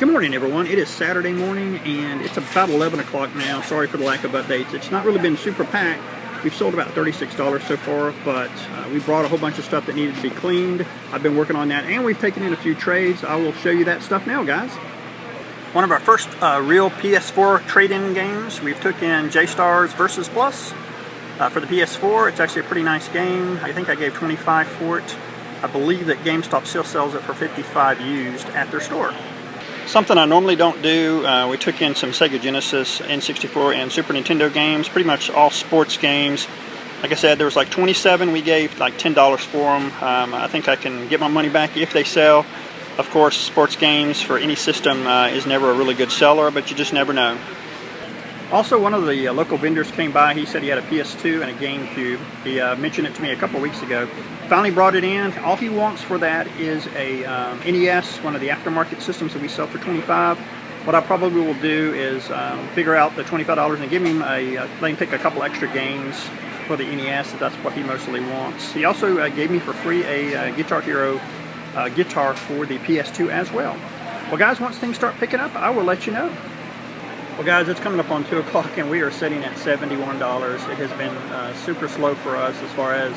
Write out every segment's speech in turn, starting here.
Good morning, everyone. It is Saturday morning, and it's about 11 o'clock now. Sorry for the lack of updates. It's not really been super packed. We've sold about $36 so far, but we brought a whole bunch of stuff that needed to be cleaned. I've been working on that, and we've taken in a few trades. I will show you that stuff now, guys. One of our first real PS4 trade-in games, we've took in J-Stars versus Plus. For the PS4, it's actually a pretty nice game. I think I gave $25 for it. I believe that GameStop still sells it for $55 used at their store. Something I normally don't do, we took in some Sega Genesis, N64, and Super Nintendo games, pretty much all sports games. Like I said, there was like 27, we gave like $10 for them. I think I can get my money back if they sell. Of course, sports games for any system is never a really good seller, but you just never know. Also, one of the local vendors came by. He said he had a PS2 and a GameCube. He mentioned it to me a couple weeks ago. Finally brought it in. All he wants for that is a NES, one of the aftermarket systems that we sell for $25. What I probably will do is figure out the $25 and give him let him pick a couple extra games for the NES, if that's what he mostly wants. He also gave me for free a Guitar Hero guitar for the PS2 as well. Well, guys, once things start picking up, I will let you know. Well, guys, it's coming up on 2 o'clock, and we are sitting at $71. It has been super slow for us as far as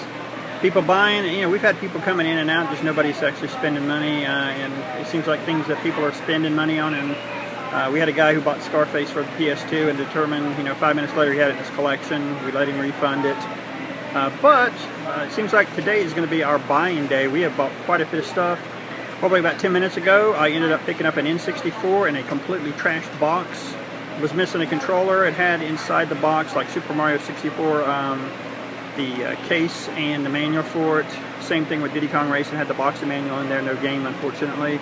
people buying. You know, we've had people coming in and out, just nobody's actually spending money, and it seems like things that people are spending money on. And we had a guy who bought Scarface for the PS2 and determined, 5 minutes later he had it in his collection. We let him refund it. But it seems like today is going to be our buying day. We have bought quite a bit of stuff. Probably about 10 minutes ago, I ended up picking up an N64 in a completely trashed box. It was missing a controller. It had inside the box, like Super Mario 64, the case and the manual for it. Same thing with Diddy Kong Racing, had the box and manual in there, no game unfortunately.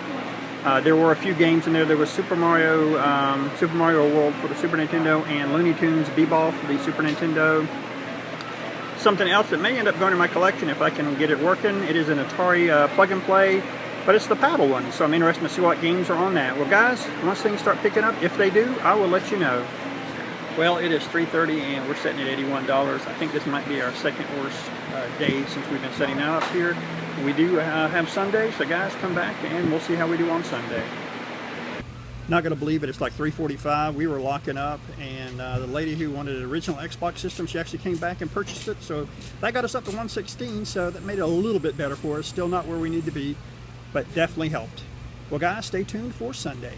There were a few games in there. There was Super Mario World for the Super Nintendo and Looney Tunes B-Ball for the Super Nintendo. Something else that may end up going in my collection if I can get it working. It is an Atari plug and play, but it's the paddle one, so I'm interested to see what games are on that. Well, guys, once things start picking up, if they do, I will let you know. Well, it is 3:30 and we're sitting at $81. I think this might be our second worst day since we've been setting out up here. We do have Sunday, so guys, come back and we'll see how we do on Sunday. Not going to believe it, it's like 3:45. We were locking up, and the lady who wanted an original Xbox system, she actually came back and purchased it, so that got us up to 116, so that made it a little bit better for us. Still not where we need to be, but definitely helped. Well, guys, stay tuned for Sunday.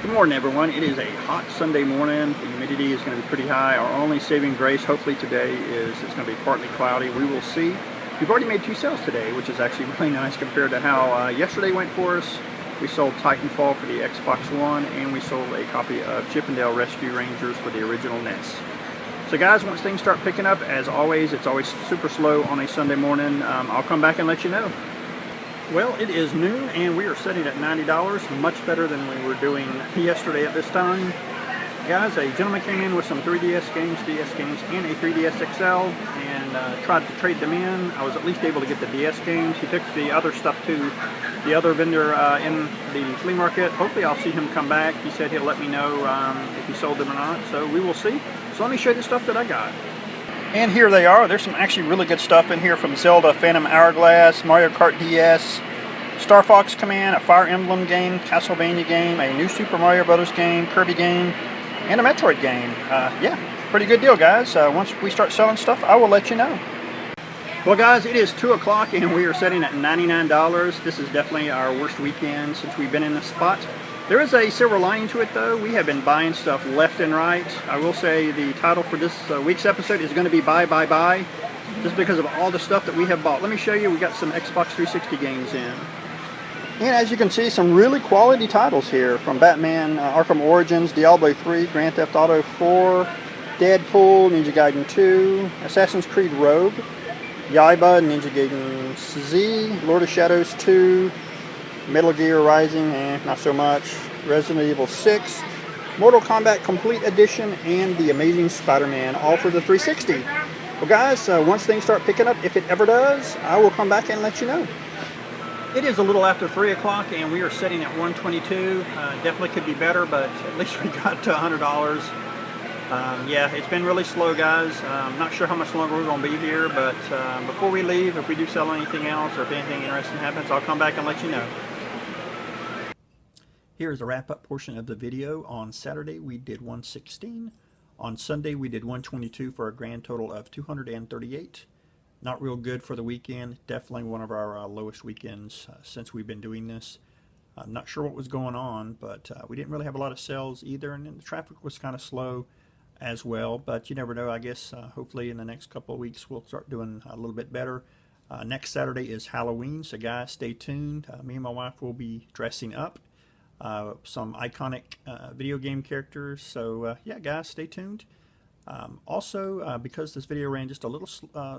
Good morning, everyone. It is a hot Sunday morning. The humidity is going to be pretty high. Our only saving grace, hopefully today, is it's going to be partly cloudy. We will see. We've already made 2 sales today, which is actually really nice compared to how yesterday went for us. We sold Titanfall for the Xbox One, and we sold a copy of Chippendale Rescue Rangers for the original NES. So guys, once things start picking up, as always, it's always super slow on a Sunday morning. I'll come back and let you know. Well, it is noon, and we are sitting at $90, much better than we were doing yesterday at this time. Guys, a gentleman came in with some 3DS games, DS games, and a 3DS XL, and tried to trade them in. I was at least able to get the DS games. He took the other stuff to the other vendor in the flea market. Hopefully I'll see him come back. He said he'll let me know if he sold them or not, so we will see. So let me show you the stuff that I got. And here they are. There's some actually really good stuff in here from Zelda Phantom Hourglass, Mario Kart DS, Star Fox Command, a Fire Emblem game, Castlevania game, a new Super Mario Brothers game, Kirby game, and a Metroid game. Yeah, pretty good deal, guys. Once we start selling stuff, I will let you know. Well, guys, it is 2 o'clock and we are sitting at $99. This is definitely our worst weekend since we've been in this spot. There is a silver lining to it, though. We have been buying stuff left and right. I will say the title for this week's episode is going to be Buy, Buy, Buy, just because of all the stuff that we have bought. Let me show you. We got some Xbox 360 games in. And as you can see, some really quality titles here, from Batman Arkham Origins, Diablo 3, Grand Theft Auto 4, Deadpool, Ninja Gaiden 2, Assassin's Creed Rogue, Yaiba, Ninja Gaiden Z, Lord of Shadows 2, Metal Gear Rising, not so much, Resident Evil 6, Mortal Kombat Complete Edition, and The Amazing Spider-Man, all for the 360. Well, guys, once things start picking up, if it ever does, I will come back and let you know. It is a little after 3 o'clock, and we are sitting at $122. Definitely could be better, but at least we got to $100. Yeah, it's been really slow, guys. I'm not sure how much longer we're going to be here, but before we leave, if we do sell anything else or if anything interesting happens, I'll come back and let you know. Here's a wrap-up portion of the video. On Saturday we did 116. On Sunday we did 122 for a grand total of 238. Not real good for the weekend. Definitely one of our lowest weekends since we've been doing this. I'm not sure what was going on, but we didn't really have a lot of sales either, and then the traffic was kind of slow as well. But you never know. I guess hopefully in the next couple of weeks we'll start doing a little bit better. Next Saturday is Halloween, so guys, stay tuned. Me and my wife will be dressing up. Some iconic video game characters. So yeah, guys, stay tuned. Also, because this video ran just a little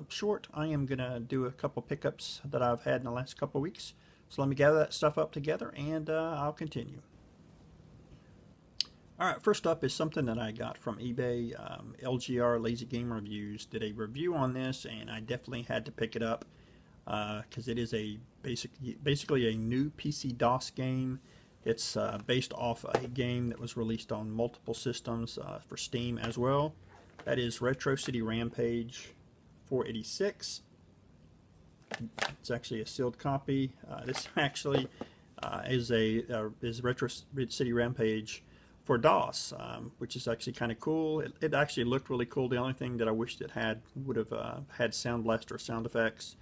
short, I am going to do a couple pickups that I've had in the last couple weeks. So let me gather that stuff up together and I'll continue. Alright, first up is something that I got from eBay. LGR Lazy Game Reviews did a review on this, and I definitely had to pick it up because it is a basically a new PC DOS game. It's based off a game that was released on multiple systems for Steam as well. That is Retro City Rampage 486. It's actually a sealed copy. This actually is Retro City Rampage for DOS, which is actually kind of cool. It actually looked really cool. The only thing that I wished it would have had Sound Blaster sound effects.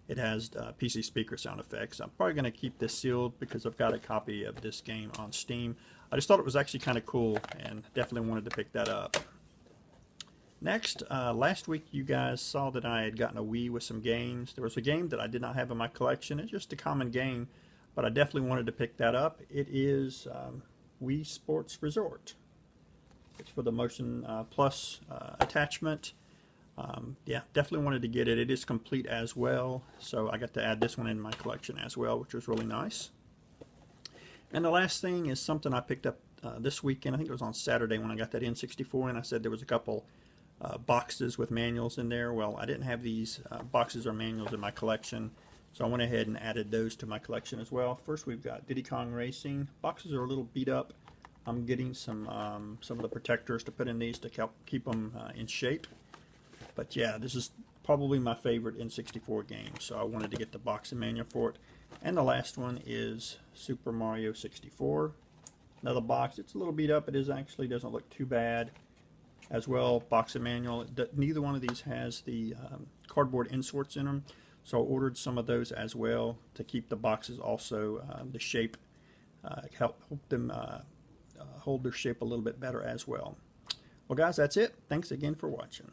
It has PC speaker sound effects. I'm probably going to keep this sealed because I've got a copy of this game on Steam. I just thought it was actually kind of cool and definitely wanted to pick that up. Next, last week you guys saw that I had gotten a Wii with some games. There was a game that I did not have in my collection. It's just a common game, but I definitely wanted to pick that up. It is Wii Sports Resort. It's for the Motion Plus attachment. Yeah, definitely wanted to get it. It is complete as well, so I got to add this one in my collection as well, which was really nice. And the last thing is something I picked up this weekend. I think it was on Saturday when I got that N64, and I said there was a couple boxes with manuals in there. Well, I didn't have these boxes or manuals in my collection, so I went ahead and added those to my collection as well. First, we've got Diddy Kong Racing. Boxes are a little beat up. I'm getting some of the protectors to put in these to help keep them in shape. But yeah, this is probably my favorite N64 game, so I wanted to get the box and manual for it. And the last one is Super Mario 64. Another box. It's a little beat up. It actually doesn't look too bad. As well, box and manual. Neither one of these has the cardboard inserts in them, so I ordered some of those as well to keep the boxes also the shape, help them hold their shape a little bit better as well. Well, guys, that's it. Thanks again for watching.